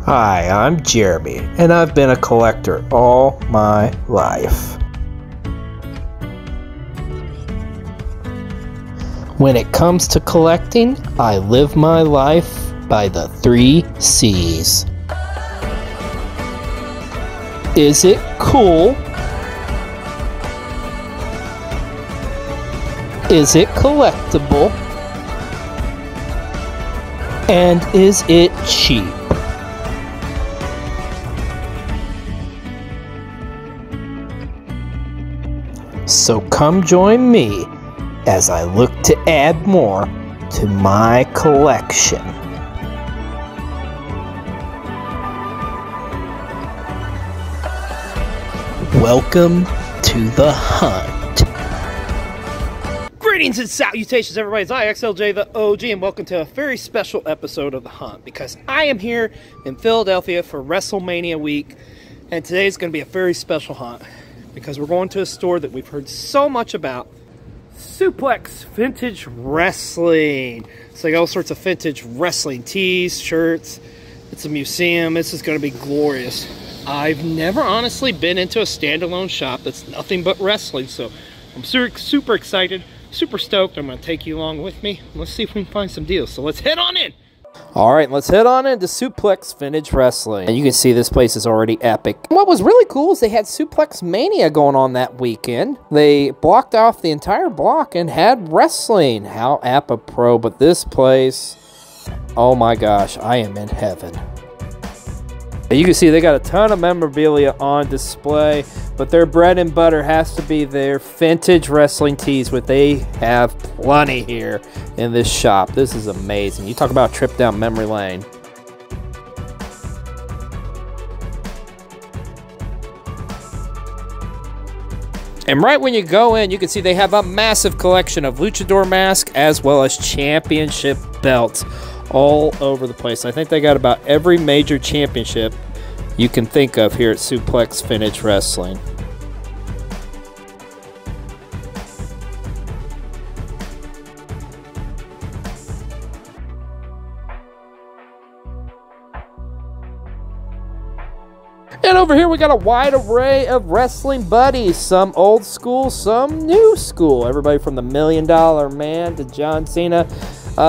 Hi, I'm Jeremy, and I've been a collector all my life. When it comes to collecting, I live my life by the 3 C's. Is it cool? Is it collectible? And is it cheap? So come join me as I look to add more to my collection. Welcome to the hunt. Greetings and salutations, everybody. It's IXLJ the OG, and welcome to a very special episode of The Hunt, because I am here in Philadelphia for WrestleMania week, and today's going to be a very special hunt, because we're going to a store that we've heard so much about, Suplex Vintage Wrestling. It's like all sorts of vintage wrestling tees, shirts. It's a museum. This is going to be glorious. I've never honestly been into a standalone shop that's nothing but wrestling, so I'm super excited. Super stoked. I'm going to take you along with me. Let's see if we can find some deals. So let's head on in. All right, let's head on into Suplex Vintage Wrestling. And you can see this place is already epic. What was really cool is they had Suplex Mania going on that weekend. They blocked off the entire block and had wrestling. How apropos, but this place, oh my gosh, I am in heaven. You can see they got a ton of memorabilia on display, but their bread and butter has to be their vintage wrestling tees, which they have plenty here in this shop. This is amazing. You talk about a trip down memory lane. And right when you go in, you can see they have a massive collection of luchador masks as well as championship belts all over the place. I think they got about every major championship you can think of here at Suplex Vintage Wrestling. And over here we got a wide array of wrestling buddies, some old school, some new school. Everybody from the $1 Million Man to John Cena.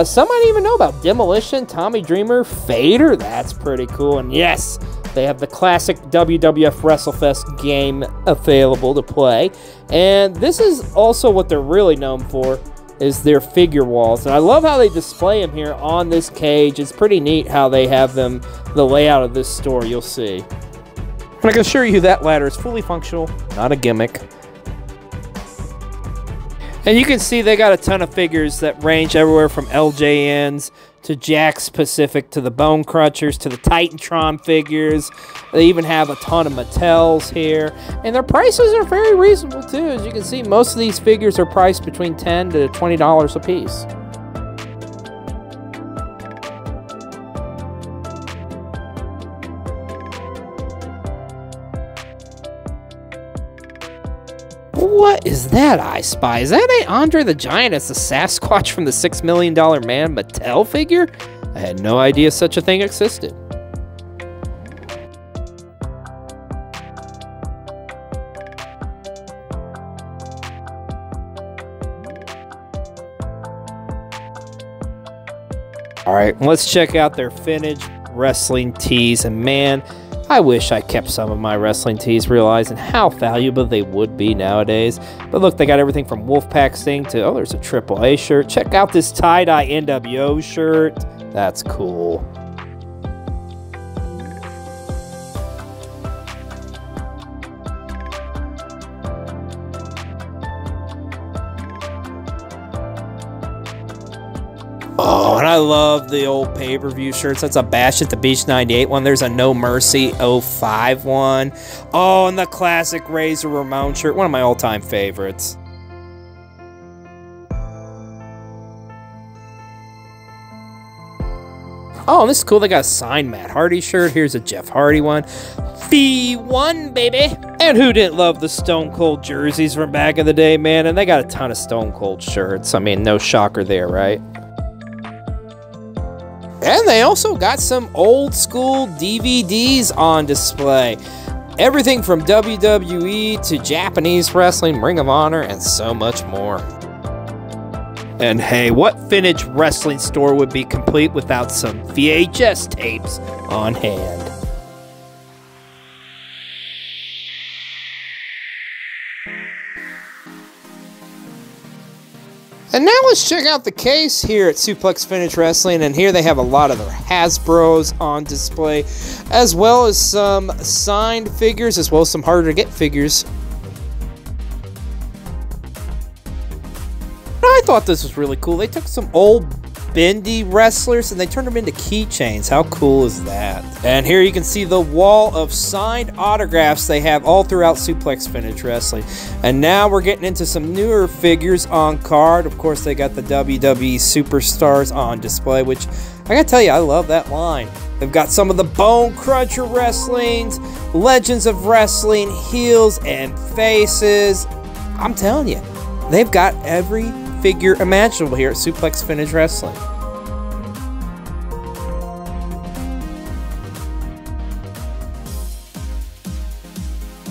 Some I didn't even know about. Demolition, Tommy Dreamer, Vader. That's pretty cool. And yes, they have the classic WWF WrestleFest game available to play. And this is also what they're really known for, is their figure walls. And I love how they display them here on this cage. It's pretty neat how they have them, the layout of this store, you'll see. And I can assure you that ladder is fully functional, not a gimmick. And you can see they got a ton of figures that range everywhere from LJNs to Jakks Pacific to the Bone Crunchers to the Titantron figures. They even have a ton of Mattels here. And their prices are very reasonable too. As you can see, most of these figures are priced between $10 to $20 a piece. What is that I spy? Is that a Andre the Giant as the Sasquatch from the $6 Million Man Mattel figure? I had no idea such a thing existed. Alright, let's check out their vintage wrestling tees, and man, I wish I kept some of my wrestling tees, realizing how valuable they would be nowadays. But look, they got everything from Wolfpack Sting to, oh, there's a AAA shirt. Check out this tie-dye NWO shirt. That's cool. Oh, and I love the old pay-per-view shirts. That's a Bash at the Beach 98 one. There's a No Mercy 05 one. Oh, and the classic Razor Ramon shirt. One of my all-time favorites. Oh, and this is cool. They got a signed Matt Hardy shirt. Here's a Jeff Hardy one. V1, baby. And who didn't love the Stone Cold jerseys from back in the day, man? And they got a ton of Stone Cold shirts. I mean, no shocker there, right? And they also got some old school DVDs on display. Everything from WWE to Japanese wrestling, Ring of Honor, and so much more. And hey, what vintage wrestling store would be complete without some VHS tapes on hand? And now let's check out the case here at Suplex Vintage Wrestling, and here they have a lot of their Hasbros on display, as well as some signed figures, as well as some harder to get figures. I thought this was really cool. They took some old bendy wrestlers and they turned them into keychains. How cool is that? And here you can see the wall of signed autographs they have all throughout Suplex Vintage Wrestling. And now we're getting into some newer figures on card. Of course, they got the WWE Superstars on display, which I gotta tell you, I love that line. They've got some of the Bone Cruncher Wrestlings, Legends of Wrestling, heels and faces. I'm telling you, they've got every figure imaginable here at Suplex Vintage Wrestling.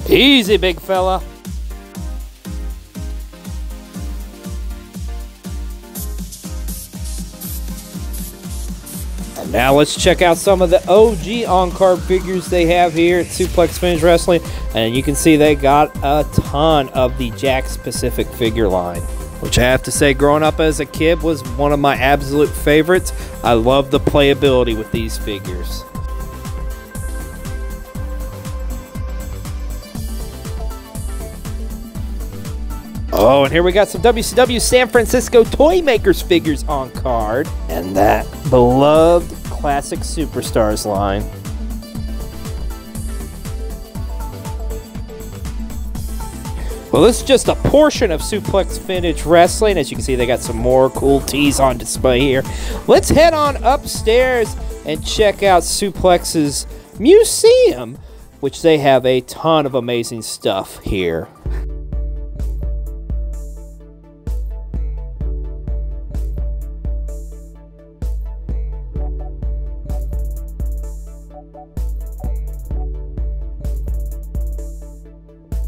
Easy, big fella. And now let's check out some of the OG on-card figures they have here at Suplex Vintage Wrestling. And you can see they got a ton of the Jakks Pacific figure line, which I have to say, growing up as a kid, was one of my absolute favorites. I love the playability with these figures. Oh, and here we got some WCW San Francisco Toy Makers figures on card. And that beloved Classic Superstars line. Well, this is just a portion of Suplex Vintage Wrestling. As you can see, they got some more cool tees on display here. Let's head on upstairs and check out Suplex's museum, which they have a ton of amazing stuff here.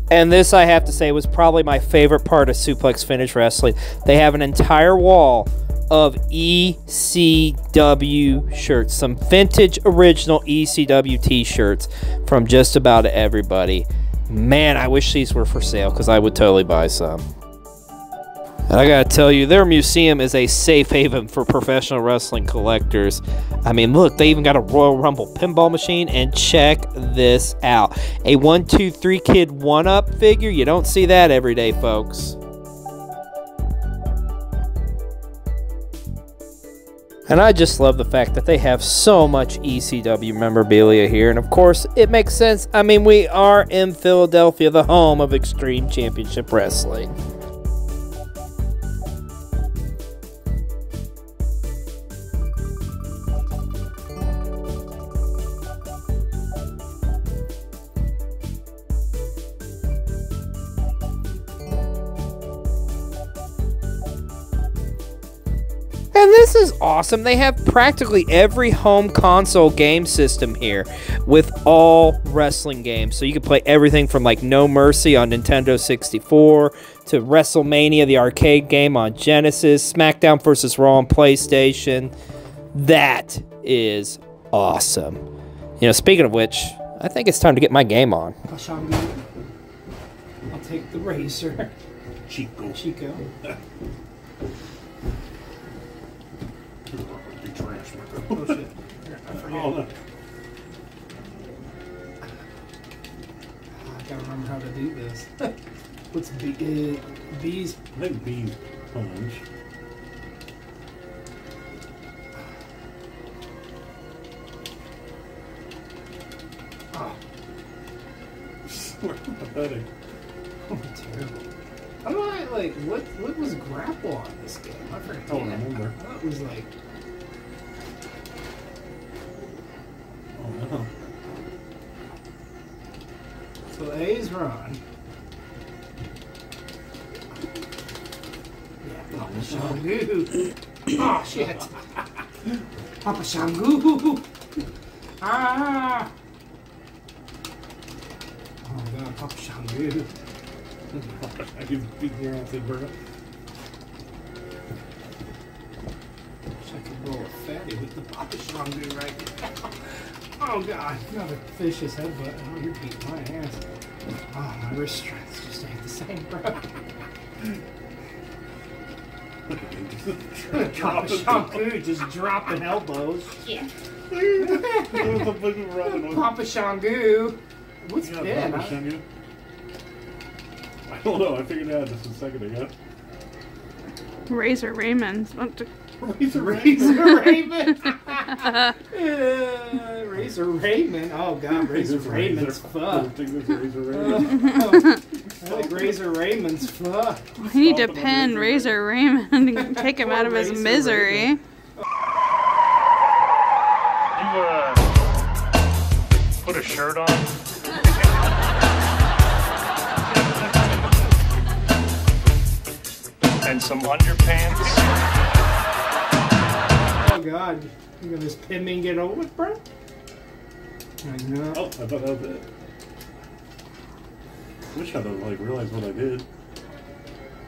And this, I have to say, was probably my favorite part of Suplex Vintage Wrestling. They have an entire wall of ECW shirts. Some vintage original ECW t-shirts from just about everybody. Man, I wish these were for sale, because I would totally buy some. And I gotta tell you, their museum is a safe haven for professional wrestling collectors. I mean, look, they even got a Royal Rumble pinball machine, and check this out. A 1-2-3 Kid 1-Up figure. You don't see that every day, folks. And I just love the fact that they have so much ECW memorabilia here. And of course, it makes sense. I mean, we are in Philadelphia, the home of Extreme Championship Wrestling. And this is awesome. They have practically every home console game system here with all wrestling games. So you can play everything from like No Mercy on Nintendo 64 to WrestleMania, the arcade game on Genesis, SmackDown vs. Raw on PlayStation. That is awesome. You know, speaking of which, I think it's time to get my game on. I'll take the razor. Chico. Oh shit. I forget. Oh, no. I gotta remember how to do this. What's B? B's? I think B punch. Oh, We're pathetic. terrible. How do I, like, what was grapple on this game? I forget. I don't remember. I thought it was like... Oh no. So A's run. Yeah, oh, dude. Oh, shit. Papa Shangu. Ah. Oh God, Papa Shangu. I can beat your ass in burger. Wish I could roll a fatty with the Papa Shangu right now. Oh God, another vicious headbutt. Oh, you're beating my ass. Oh, my wrist strength just ain't the same, bro. Papa Shangu just dropping elbows. Yeah. Papa Shangu. What's that? Papa Shangu? I don't know. I figured it out just a second ago. Razor Raymond. Razor Raymond. Razor Raymond. Oh God, Razor Raymond's fuck. Razor Raymond's fuck. We need to pin Razor Raymond and take him out of his misery. You put a shirt on? And some underpants? Oh God, you gonna just pin me and get over with, bro? I know. Oh, I thought that was it. I wish I'd have realized what I did.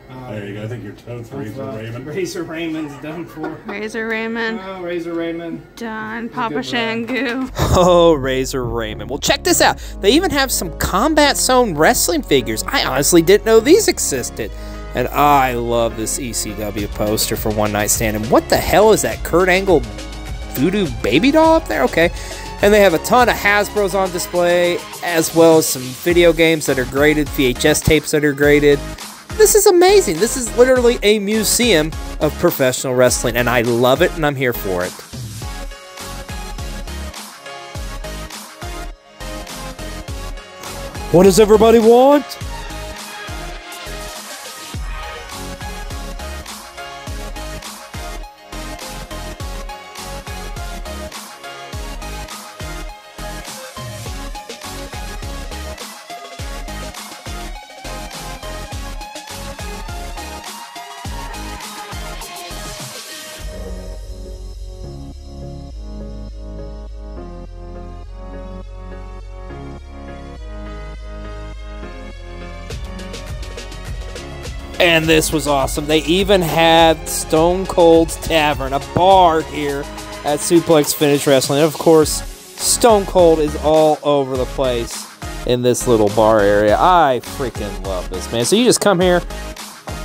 There you go. I think you're toast, Razor Raymond. Razor Raymond's done for. Razor Raymond. Oh, Razor Raymond. Done. Papa Shangu. Oh, Razor Raymond. Well, check this out. They even have some Combat Zone wrestling figures. I honestly didn't know these existed. And I love this ECW poster for One Night Stand. And what the hell is that Kurt Angle voodoo baby doll up there? Okay. And they have a ton of Hasbros on display, as well as some video games that are graded, VHS tapes that are graded. This is amazing. This is literally a museum of professional wrestling, and I love it, and I'm here for it. What does everybody want? And this was awesome. They even had Stone Cold's Tavern, a bar here at Suplex Finish Wrestling. And of course, Stone Cold is all over the place in this little bar area. I freaking love this, man. So you just come here,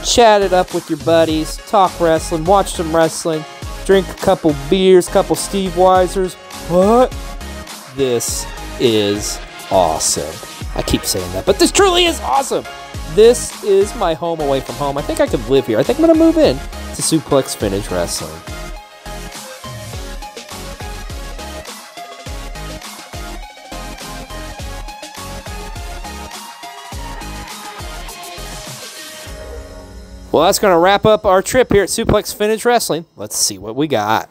chat it up with your buddies, talk wrestling, watch some wrestling, drink a couple beers, couple Steve Weisers. What? This is awesome. I keep saying that, but this truly is awesome. This is my home away from home. I think I could live here. I think I'm going to move in to Suplex Finish Wrestling. Well, that's going to wrap up our trip here at Suplex Finish Wrestling. Let's see what we got.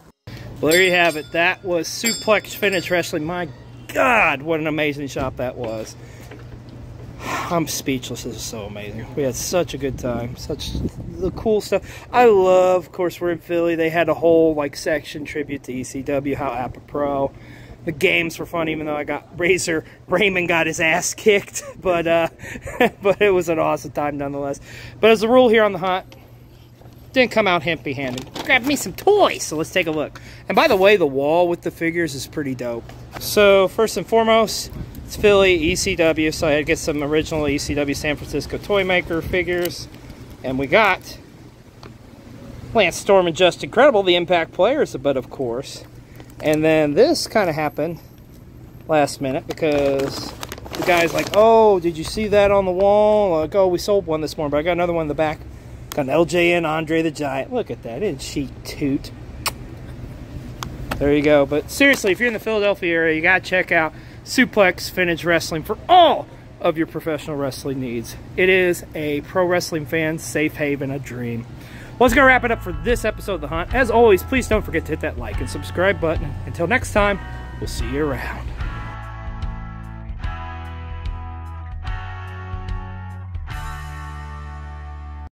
Well, there you have it. That was Suplex Finish Wrestling. My God, what an amazing shop that was. I'm speechless. This is so amazing. We had such a good time. Such the cool stuff. I love, of course, we're in Philly. They had a whole section tribute to ECW, how apropos. The games were fun, even though I got Raymond got his ass kicked. But but it was an awesome time nonetheless. But as a rule here on the hunt, didn't come out empty-handed. Grabbed me some toys, so let's take a look. And by the way, the wall with the figures is pretty dope. So first and foremost, it's Philly, ECW, so I had to get some original ECW San Francisco Toy Maker figures. And we got Lance Storm and Just Incredible, the Impact players, but of course. And then this kind of happened last minute because the guy's like, oh, did you see that on the wall? Like, oh, we sold one this morning, but I got another one in the back. Got an LJN Andre the Giant. Look at that. Isn't she toot? There you go. But seriously, if you're in the Philadelphia area, you got to check out Suplex Finish Wrestling for all of your professional wrestling needs. It is a pro wrestling fan's safe haven, a dream. Well, that's going to wrap it up for this episode of The Hunt. As always, please don't forget to hit that like and subscribe button. Until next time, we'll see you around.